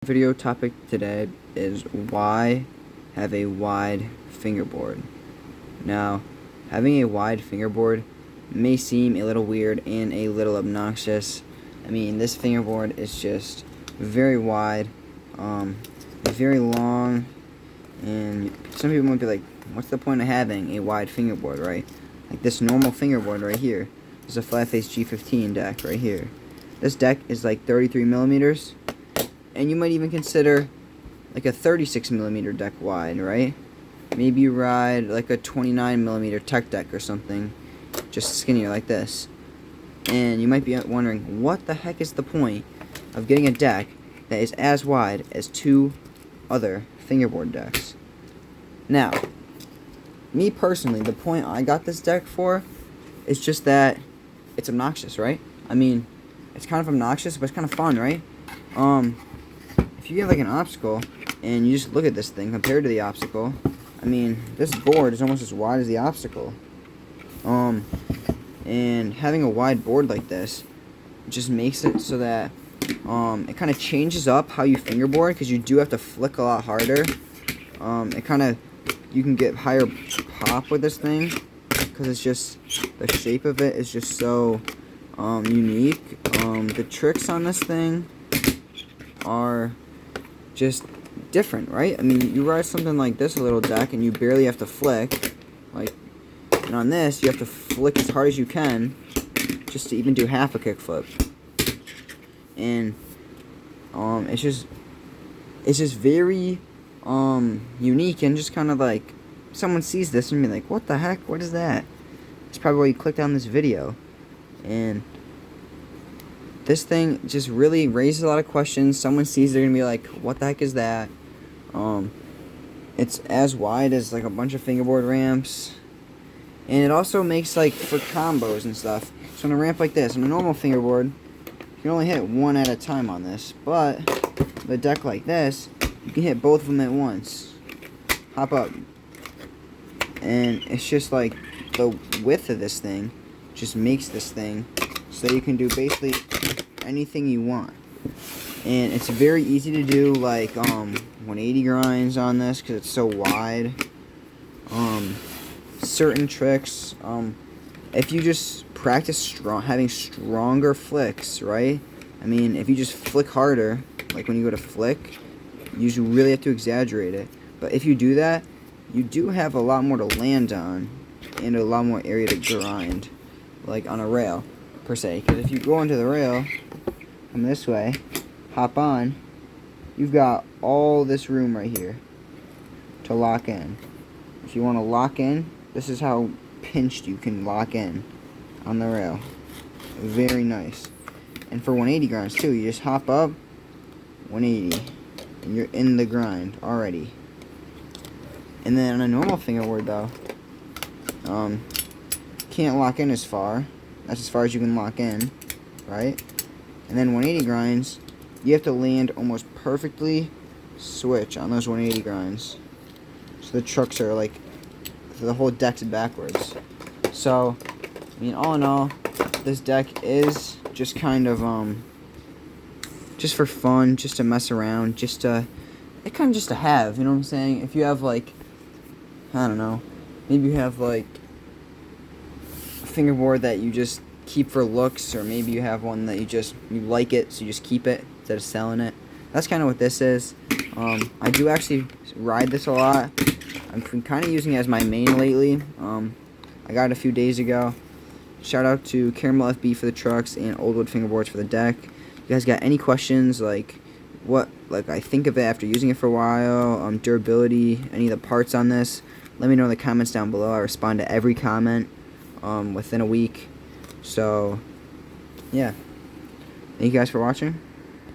Video topic today is why have a wide fingerboard. Now, having a wide fingerboard may seem a little weird and a little obnoxious. I mean, this fingerboard is just very wide, very long, and some people might be like, what's the point of having a wide fingerboard, right? Like this normal fingerboard right here. This is a flat face G15 deck right here. This deck is like 33 millimeters. And you might even consider like a 36 millimeter deck wide, right? Maybe you ride like a 29 millimeter tech deck or something, just skinnier like this. And you might be wondering, what the heck is the point of getting a deck that is as wide as two other fingerboard decks? Now, me personally, the point I got this deck for is just that it's obnoxious, right? I mean, it's kind of obnoxious, but it's kind of fun, right? If you have like an obstacle and you just look at this thing compared to the obstacle, I mean, this board is almost as wide as the obstacle. And having a wide board like this just makes it so that it kind of changes up how you fingerboard, because you do have to flick a lot harder. You can get higher pop with this thing because it's just, the shape of it is just so unique. The tricks on this thing are just different, right? I mean, you ride something like this, a little deck, and you barely have to flick, and on this you have to flick as hard as you can just to even do half a kickflip. And it's just very unique, and just kind of like, someone sees this and be like, what the heck, what is that? It's probably why you clicked on this video. And this thing just really raises a lot of questions. Someone sees, they're gonna be like, what the heck is that? It's as wide as like a bunch of fingerboard ramps, and it also makes like for combos and stuff. So on a ramp like this, on a normal fingerboard, you can only hit one at a time on this, but with a deck like this, you can hit both of them at once. Hop up. And it's just like, the width of this thing just makes this thing so you can do basically anything you want. And it's very easy to do like 180 grinds on this because it's so wide. Certain tricks, if you just practice having stronger flicks, right? I mean, if you just flick harder, like when you go to flick, you really have to exaggerate it. But if you do that, you do have a lot more to land on and a lot more area to grind, like on a rail per se. Because if you go into the rail, come this way, hop on, you've got all this room right here to lock in. If you want to lock in, this is how pinched you can lock in on the rail. Very nice. And for 180 grinds too, you just hop up, 180, and you're in the grind already. And then on a normal fingerboard though, can't lock in as far. That's as far as you can lock in, right? And then 180 grinds, you have to land almost perfectly switch on those 180 grinds. So the trucks are like, the whole deck's backwards. So, I mean, all in all, this deck is just kind of, just for fun, just to mess around, just to have, you know what I'm saying? If you have like, I don't know, maybe you have like a fingerboard that you just keep for looks, or maybe you have one that you like it, so you just keep it instead of selling it. That's kind of what this is. I do actually ride this a lot. I've been kind of using it as my main lately. I got it a few days ago. Shout out to Caramel FB for the trucks and Oldwood fingerboards for the deck. You guys got any questions, like what I think of it after using it for a while, durability, any of the parts on this, let me know in the comments down below. I respond to every comment within a week. So yeah, thank you guys for watching.